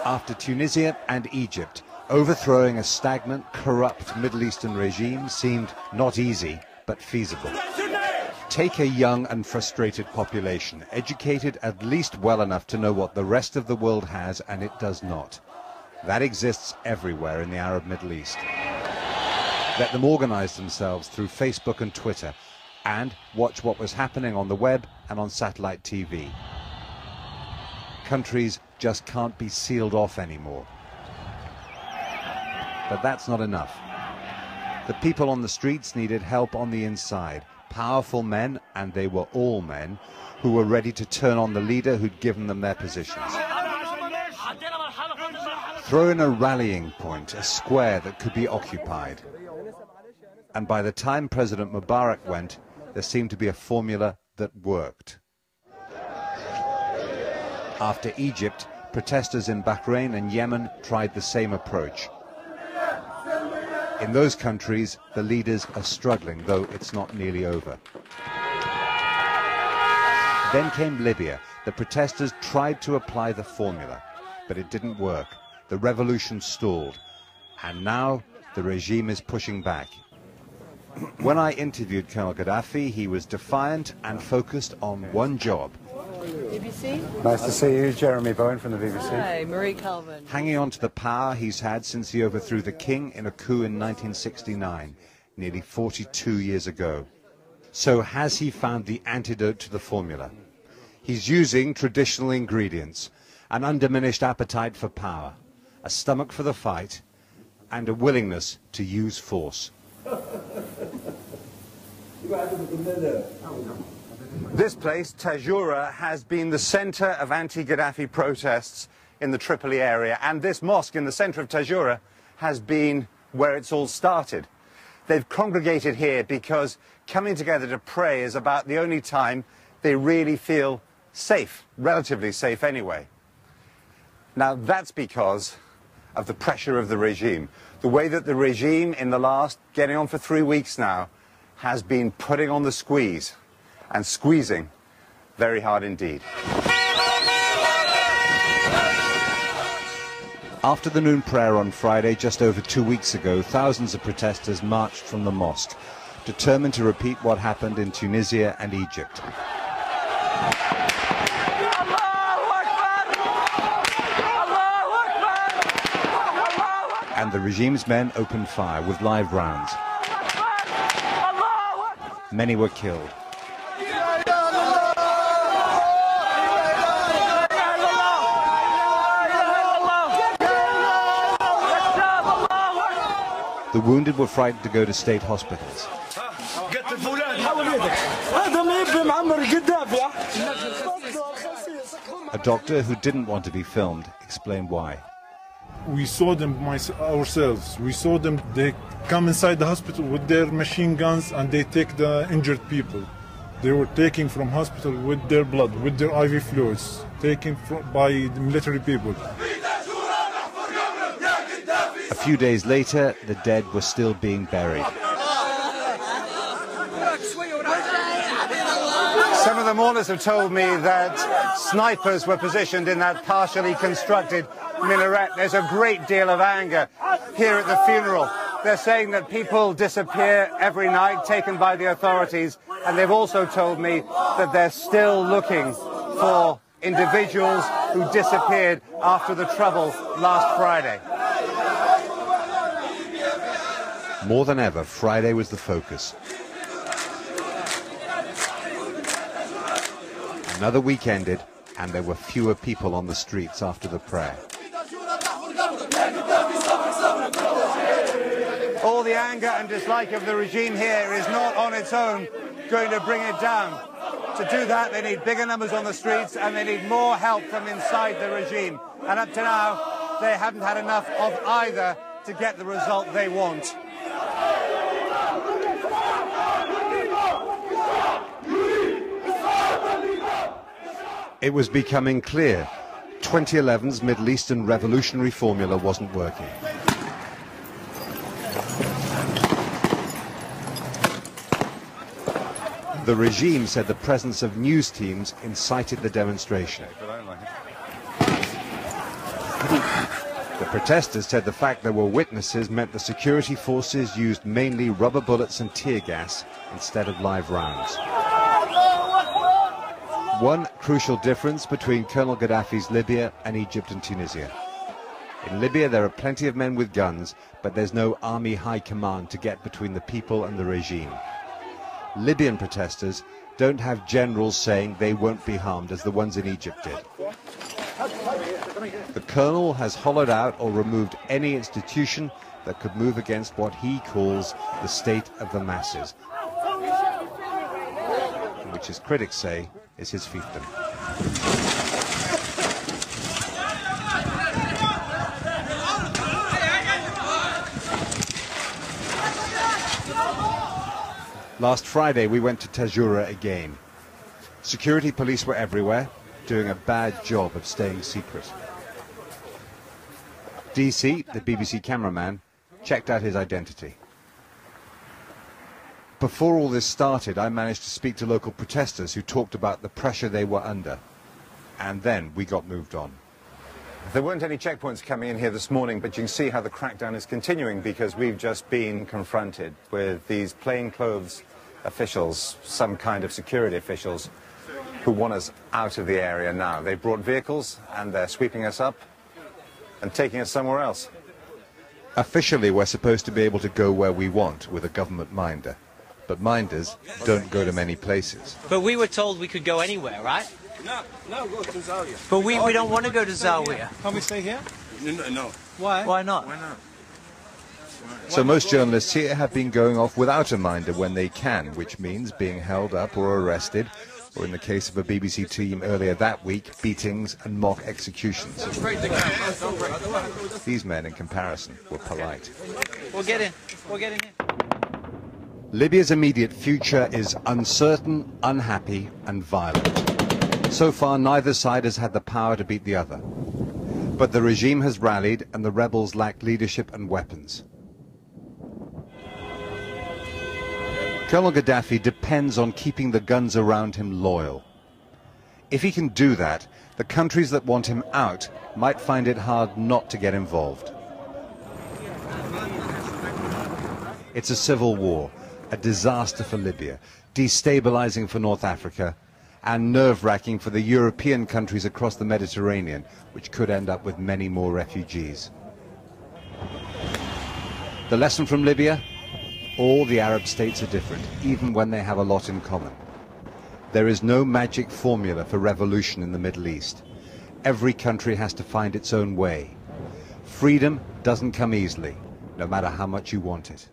After Tunisia and Egypt, overthrowing a stagnant, corrupt Middle Eastern regime seemed not easy, but feasible. Take a young and frustrated population, educated at least well enough to know what the rest of the world has and it does not. That exists everywhere in the Arab Middle East. Let them organize themselves through Facebook and Twitter and watch what was happening on the web and on satellite TV. Countries just can't be sealed off anymore. But that's not enough. The people on the streets needed help on the inside. Powerful men, and they were all men, who were ready to turn on the leader who'd given them their positions. Throw in a rallying point, a square that could be occupied. And by the time President Mubarak went, there seemed to be a formula that worked. After Egypt, protesters in Bahrain and Yemen tried the same approach. In those countries, the leaders are struggling, though it's not nearly over. Then came Libya. The protesters tried to apply the formula, but it didn't work. The revolution stalled, and now the regime is pushing back. When I interviewed Colonel Gaddafi, he was defiant and focused on one job. BBC? Nice to see you, Jeremy Bowen from the BBC. Hi, Marie Calvin. Hanging on to the power he's had since he overthrew the king in a coup in 1969, nearly 42 years ago. So has he found the antidote to the formula? He's using traditional ingredients, an undiminished appetite for power, a stomach for the fight, and a willingness to use force. This place, Tajura, has been the center of anti-Gaddafi protests in the Tripoli area, and this mosque in the center of Tajura has been where it's all started. They've congregated here because coming together to pray is about the only time they really feel safe, relatively safe anyway. Now that's because of the pressure of the regime. The way that the regime in the last, getting on for 3 weeks now, has been putting on the squeeze and squeezing very hard indeed. After the noon prayer on Friday, just over 2 weeks ago, thousands of protesters marched from the mosque, determined to repeat what happened in Tunisia and Egypt. And the regime's men opened fire with live rounds. Many were killed. The wounded were frightened to go to state hospitals. A doctor who didn't want to be filmed explained why. We saw them ourselves. We saw them, they come inside the hospital with their machine guns and they take the injured people. They were taken from hospital with their blood, with their IV fluids, taken by the military people. A few days later, the dead were still being buried. Some of the mourners have told me that snipers were positioned in that partially constructed minaret. There's a great deal of anger here at the funeral. They're saying that people disappear every night, taken by the authorities, and they've also told me that they're still looking for individuals who disappeared after the trouble last Friday. More than ever, Friday was the focus. Another week ended, and there were fewer people on the streets after the prayer. All the anger and dislike of the regime here is not on its own going to bring it down. To do that, they need bigger numbers on the streets and they need more help from inside the regime. And up to now, they haven't had enough of either to get the result they want. It was becoming clear 2011's Middle Eastern revolutionary formula wasn't working. The regime said the presence of news teams incited the demonstration. The protesters said the fact there were witnesses meant the security forces used mainly rubber bullets and tear gas instead of live rounds. One crucial difference between Colonel Gaddafi's Libya and Egypt and Tunisia. In Libya there are plenty of men with guns, but there's no army high command to get between the people and the regime. Libyan protesters don't have generals saying they won't be harmed as the ones in Egypt did. The colonel has hollowed out or removed any institution that could move against what he calls the state of the masses, which his critics say is his fiefdom. Last Friday we went to Tajura again. Security police were everywhere, doing a bad job of staying secret. DC, the BBC cameraman, checked out his identity. Before all this started, I managed to speak to local protesters who talked about the pressure they were under. And then we got moved on. There weren't any checkpoints coming in here this morning, but you can see how the crackdown is continuing because we've just been confronted with these plainclothes officials, some kind of security officials, who want us out of the area now. They brought vehicles and they're sweeping us up and taking us somewhere else. Officially, we're supposed to be able to go where we want with a government minder. But minders don't go to many places. But we were told we could go anywhere, right? No, go to Zawiya. But we don't want to go to Zawiya. Can we stay here? No. Why? Why not? Why not? So most journalists here have been going off without a minder when they can, which means being held up or arrested, or in the case of a BBC team earlier that week, beatings and mock executions. These men, in comparison, were polite. We'll get in. We'll get in here. Libya's immediate future is uncertain, unhappy and violent. So far, neither side has had the power to beat the other. But the regime has rallied and the rebels lack leadership and weapons. Colonel Gaddafi depends on keeping the guns around him loyal. If he can do that, the countries that want him out might find it hard not to get involved. It's a civil war, a disaster for Libya, destabilizing for North Africa, and nerve-wracking for the European countries across the Mediterranean, which could end up with many more refugees. The lesson from Libya? All the Arab states are different, even when they have a lot in common. There is no magic formula for revolution in the Middle East. Every country has to find its own way. Freedom doesn't come easily, no matter how much you want it.